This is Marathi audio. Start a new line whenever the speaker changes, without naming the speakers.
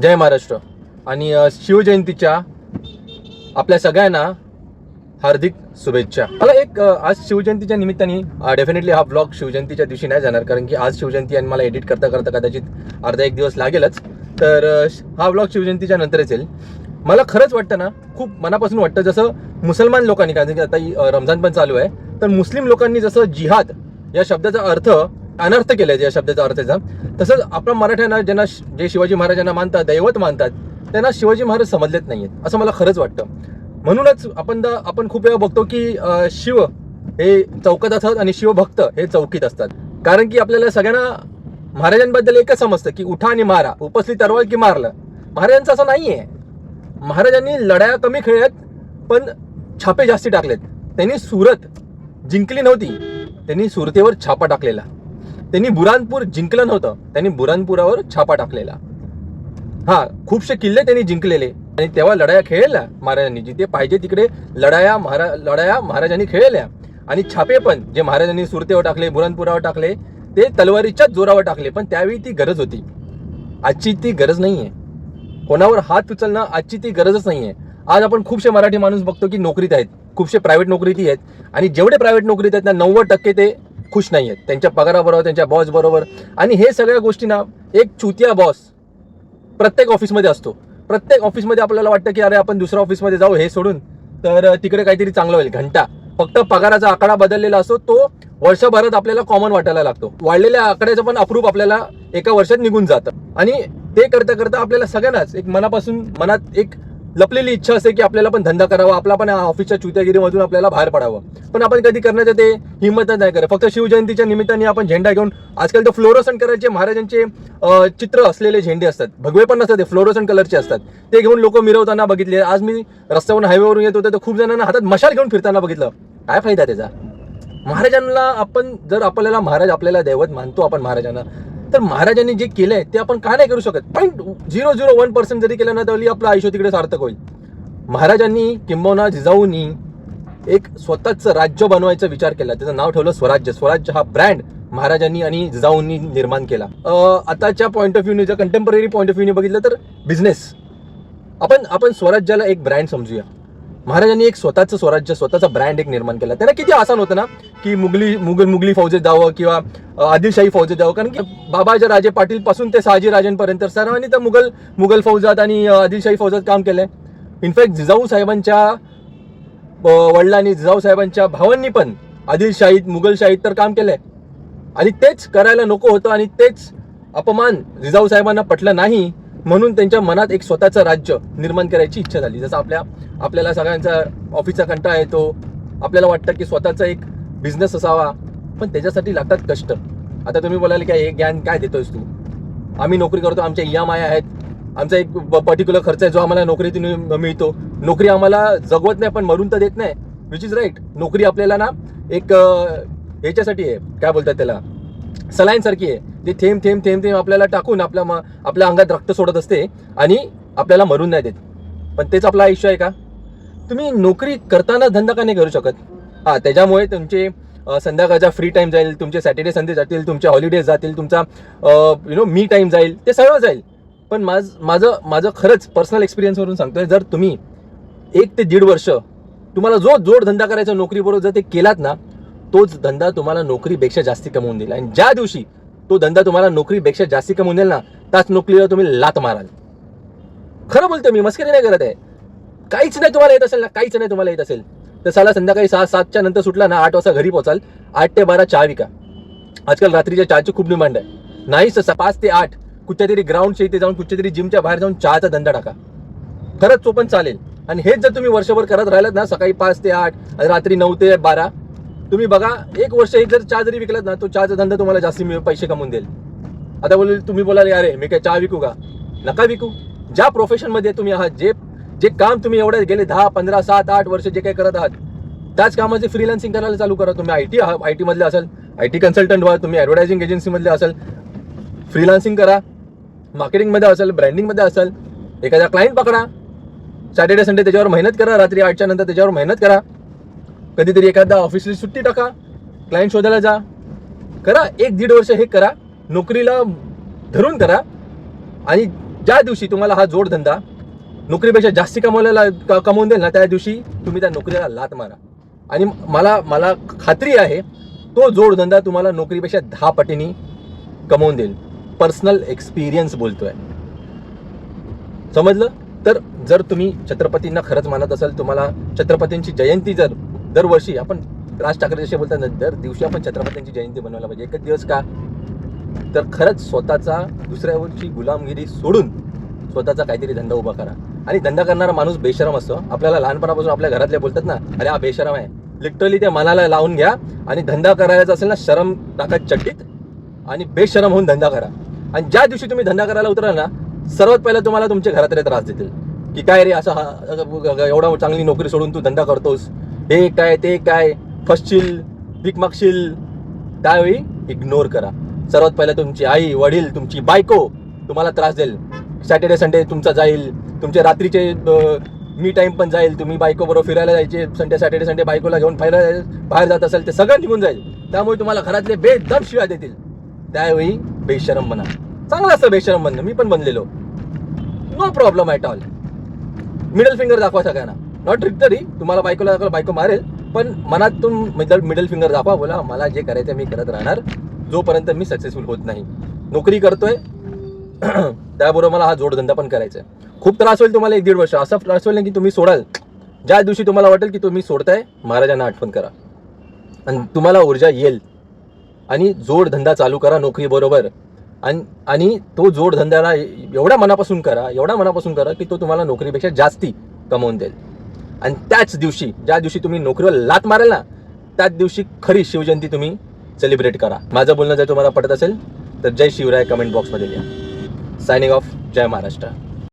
जय महाराष्ट्र आणि शिवजयंतीच्या आपल्या सगळ्यांना हार्दिक शुभेच्छा. मला एक आज शिवजयंतीच्या निमित्ताने डेफिनेटली हा ब्लॉग शिवजयंतीच्या दिवशी नाही जाणार, कारण की आज शिवजयंती आणि मला एडिट करता करता कदाचित अर्धा एक दिवस लागेलच. तर हा ब्लॉग शिवजयंतीच्या नंतरच येईल. मला खरंच वाटतं ना, खूप मनापासून वाटतं, जसं मुसलमान लोकांनी, कारण की आता रमजान पण चालू आहे, तर मुस्लिम लोकांनी जसं जिहाद या शब्दाचा अर्थ अनर्थ केलाय या शब्दाचा अर्थाचा, तसंच आपण मराठ्यांना ज्यांना जे शिवाजी महाराजांना मानतात, दैवत मानतात, त्यांना शिवाजी महाराज समजलेत नाहीयेत असं मला खरंच वाटतं. म्हणूनच आपण खूप वेळा बघतो की शिव हे चौकात असतात आणि शिवभक्त हे चौकीत असतात. कारण की आपल्याला सगळ्यांना महाराजांबद्दल एकच समजतं की उठा आणि मारा, उपसली तरवार की मारलं. महाराजांचं असं नाहीये. महाराजांनी लढाया कमी खेळल्यात पण छापे जास्ती टाकलेत. त्यांनी सुरत जिंकली नव्हती, त्यांनी सुरतेवर छापा टाकलेला. त्यांनी बुरानपूर जिंकलं नव्हतं, त्यांनी बुरानपुरावर छापा टाकलेला. हा, खूपशे किल्ले त्यांनी जिंकलेले आणि तेव्हा लढाया खेळल्या महाराजांनी. जिथे पाहिजे तिकडे लढाया महाराजांनी खेळल्या. आणि छापे पण जे महाराजांनी सुरतेवर टाकले, बुरानपुरावर टाकले, ते तलवारीच्याच जोरावर टाकले. पण त्यावेळी ती गरज होती. आजची ती गरज नाहीये. कोणावर हात उचलणं आजची ती गरजच नाहीये. आज आपण खूपशे मराठी माणूस बघतो की नोकरीत आहेत, खूपशे प्रायव्हेट नोकरीत आहेत, आणि जेवढे प्रायव्हेट नोकरीत आहेत ना 90% ते खुश नाही आहेत त्यांच्या पगाराबरोबर, त्यांच्या बॉस बरोबर. आणि हे सगळ्या गोष्टी ना, एक चुतिया बॉस प्रत्येक ऑफिसमध्ये असतो. प्रत्येक ऑफिसमध्ये आपल्याला वाटतं की अरे आपण दुसऱ्या ऑफिसमध्ये जाऊ हे सोडून, तर तिकडे काहीतरी चांगलं होईल. घंटा फक्त पगाराचा आकडा बदललेला असतो, तो वर्षभरात आपल्याला कॉमन वाटायला लागतो. वाढलेल्या आकड्याचं पण अप्रूप आपल्याला एका वर्षात निघून जातं. आणि ते करता करता आपल्याला सगळ्यांनाच एक मनात एक लपलेली इच्छा असते की आपल्याला पण धंदा करावा, आपला पण ऑफिसच्या चुत्यागिरीमधून आपल्याला बाहेर पडावं. पण आपण कधी करण्याचं ते हिंमतच नाही करत. फक्त शिवजयंतीच्या निमित्ताने आपण झेंडा घेऊन, आजकाल तर फ्लोरोसंट कलरचे महाराजांचे चित्र असलेले झेंडे असतात, भगवे पण नसतात, ते फ्लोरोसंट कलरचे असतात. ते घेऊन लोक मिरवताना बघितले. आज मी रस्त्यावरून हायवेवरून येत होते तर खूप जणांना हातात मशाल घेऊन फिरताना बघितलं. काय फायदा त्याचा? महाराजांना आपण जर आपल्याला महाराज आपल्याला दैवत मानतो आपण महाराजांना, तर महाराजांनी जे केलंय ते आपण का नाही करू शकत? 0.001% जरी केलं ना तरी आपलं आयुष्य तिकडे सार्थक होईल. महाराजांनी किंबहुना जिजाऊंनी एक स्वतःचं राज्य बनवायचा विचार केला. त्याचं नाव ठेवलं स्वराज्य. स्वराज्य हा ब्रँड महाराजांनी आणि जिजाऊंनी निर्माण केला. आताच्या पॉईंट ऑफ व्ह्यूने, जर कंटेम्पररी पॉईंट ऑफ व्ह्यूने बघितलं तर बिझनेस, आपण स्वराज्याला एक ब्रँड समजूया. महाराजांनी एक स्वतःचं स्वराज्य, स्वतःचा ब्रँड एक निर्माण केला. त्यांना किती आसान होतं ना की मुघली फौजेत जावं किंवा आदिलशाही फौजेत जावं. कारण की बाबाजी राजे पाटील पासून ते शहाजी राजांपर्यंत सर्वांनी तर मुघल फौजात आणि आदिलशाही फौजात काम केलंय. इनफॅक्ट जिजाऊ साहेबांच्या वडिलांनी, जिजाऊ साहेबांच्या भावांनी पण आदिलशाहीत, मुघलशाहीत तर काम केलंय. आणि तेच करायला नको होतं आणि तेच अपमान जिजाऊ साहेबांना पटलं नाही, म्हणून त्यांच्या मनात एक स्वतःचं राज्य निर्माण करायची इच्छा झाली. जसं आपल्याला सगळ्यांचा ऑफिसचा कंटाळा येतो, आपल्याला वाटतं की स्वतःचा एक बिझनेस असावा, पण त्याच्यासाठी लागतात कष्ट. आता तुम्ही बोलाल की हे ज्ञान काय देतोयस तू? आम्ही नोकरी करतो, आमच्या EMI आहेत, आमचा एक पर्टिक्युलर खर्च आहे जो आम्हाला नोकरीतून मिळतो. नोकरी आम्हाला जगवत नाही पण मरून तर देत नाही, विच इज राईट. नोकरी आपल्याला ना एक ह्याच्यासाठी आहे, काय बोलतात त्याला, सलाईन सारखी आहे, जे थेंब थेंब थेंब थेंब आपल्याला टाकून आपल्या अंगात रक्त सोडत असते आणि आपल्याला मरून नाही देत. पण तेच आपलं आयुष्य आहे का? तुम्ही नोकरी करताना धंदा का नाही करू शकत? हा, त्याच्यामुळे तुमचे संध्याकाळचा फ्री टाइम जाईल, तुमचे सॅटर्डे संडे जातील, तुमचे हॉलिडेज जातील, तुमचा मी टाइम जाईल, ते सगळं जाईल. पण माझं खरंच पर्सनल एक्सपिरियन्सवरून सांगतोय, जर तुम्ही 1 ते 1.5 वर्ष तुम्हाला जो जोडधंदा करायचा नोकरीबरोबर जर ते केलात ना, तोच धंदा तुम्हाला नोकरीपेक्षा जास्ती कमवून देईल. आणि ज्या दिवशी तो धंदा तुम्हाला नोकरीपेक्षा जास्ती कमवून देईल ना, त्याच नोकरीला तुम्ही लात माराल. खरं बोलतोय मी, मस्करी नाही करत आहे. काहीच नाही तुम्हाला येत असेल ना, काहीच नाही तुम्हाला येत असेल तर साला संध्याकाळी 6-7च्या नंतर सुटला ना, 8 वाजता घरी पोचाल. 8 ते 12 चहा विका. आजकाल रात्रीच्या चहाची खूप डिमांड आहे. नाही 5 ते 8 कुठच्या तरी ग्राउंडच्या इथे जाऊन, कुठच्या तरी जिमच्या बाहेर जाऊन चहाचा धंदा टाका. खरंच तो पण चालेल. आणि हेच जर तुम्ही वर्षभर करत राहिलात ना, सकाळी 5 ते 8 आणि रात्री 9 ते 12, तुम्ही बघा 1 वर्ष एक जर चहा जरी विकलात ना, तो चहाचा धंदा तुम्हाला जास्ती पैसे कमवून देईल. आता तुम्ही बोलाल अरे मी काय चहा विकू का? नका विकू. ज्या प्रोफेशनमध्ये तुम्ही आहात, जे काम तुम्ही एवढे गेले 10, 15, 7, 8 वर्ष जे काही करत आहात, त्याच कामाचे फ्रीलान्सिंग करायला चालू करा. तुम्ही IT मधले असाल, IT कन्सल्टंट व्हा. तुम्ही ॲडव्हर्टायझिंग एजन्सीमधले असाल, फ्रीलान्सिंग करा. मार्केटिंगमध्ये असाल, ब्रँडिंगमध्ये असाल, एखादा क्लायंट पकडा. सॅटर्डे संडे त्याच्यावर मेहनत करा, रात्री 8च्या नंतर त्याच्यावर मेहनत करा. कधीतरी एखादा ऑफिसची सुट्टी टाका, क्लायंट शोधायला जा. करा 1-1.5 वर्ष हे करा, नोकरीला धरून करा. आणि ज्या दिवशी तुम्हाला हा जोडधंदा नोकरीपेक्षा जास्ती कमवून देईल ना, त्या दिवशी तुम्ही त्या नोकरीला लात मारा. आणि मला खात्री आहे तो जोडधंदा तुम्हाला नोकरीपेक्षा 10 पटीने कमवून देईल. पर्सनल एक्सपिरियन्स बोलतोय. समजलं? तर जर तुम्ही छत्रपतींना खरंच मानत असाल, तुम्हाला छत्रपतींची जयंती जर दरवर्षी आपण राज ठाकरे जसे बोलतात ना, दर दिवशी आपण छत्रपतींची जयंती बनवायला पाहिजे. एकच दिवस का? तर खरंच स्वतःचा दुसऱ्यावरची गुलामगिरी सोडून स्वतःचा काहीतरी धंदा उभा करा. आणि धंदा करणारा माणूस बेशरम असतो. आपल्याला लहानपणापासून आपल्या घरातले बोलतात ना, अरे हा बेशरम आहे. लिटरली ते मनाला लावून घ्या आणि धंदा करायचा असेल ना, शरम टाका चड्डीत आणि बेशरम होऊन धंदा करा. आणि ज्या दिवशी तुम्ही धंदा करायला उतराल ना, सर्वात पहिला तुम्हाला तुमच्या घरातले त्रास देतील की काय रे असं एवढा चांगली नोकरी सोडून तू धंदा करतोस, हे काय ते काय, फसशील, भीक मागशील. त्यावेळी इग्नोर करा. सर्वात पहिला तुमची आई वडील तुमची बायको तुम्हाला त्रास देईल. सॅटर्डे संडे तुमचा जाईल, तुमचे रात्रीचे मी टाईम पण जाईल. तुम्ही बायको बरोबर फिरायला जायचे, सॅटर्डे संडे बायकोला घेऊन बाहेर जात असेल ते सगळं निघून जाईल. त्यामुळे तुम्हाला घरातले बेदम शिव्या देतील. त्यावेळी बेशरम बना. चांगलं असतं बेशरम बनणं, मी पण बनलेलो. No problem at all. Middle finger दाखवा सगळ्यांना. नॉट लिटरली तुम्हाला बायकोला दाखवा, बायको मारेल, पण मनातून मिडल फिंगर दाखवा. बोला मला जे करायचं मी करत राहणार जोपर्यंत मी सक्सेसफुल होत नाही. नोकरी करतोय त्याबरोबर मला हा जोडधंदा पण करायचा आहे. खूप त्रास होईल तुम्हाला 1-1.5 वर्ष. असा त्रास होईल की तुम्ही सोडाल. ज्या दिवशी तुम्हाला वाटेल की तुम्ही सोडताय, महाराजांना आठवण करा आणि तुम्हाला ऊर्जा येईल. आणि जोडधंदा चालू करा नोकरी बरोबर. आणि तो जोडधंद्याला एवढ्या मनापासून करा की तो तुम्हाला नोकरीपेक्षा जास्ती कमवून देईल. आणि त्याच दिवशी ज्या दिवशी तुम्ही नोकरीवर लात मारेल ना, त्याच दिवशी खरी शिवजयंती तुम्ही सेलिब्रेट करा. माझं बोलणं जर तुम्हाला पटत असेल तर जय शिवराय कमेंट बॉक्समध्ये लिहा. Signing off. जय महाराष्ट्र.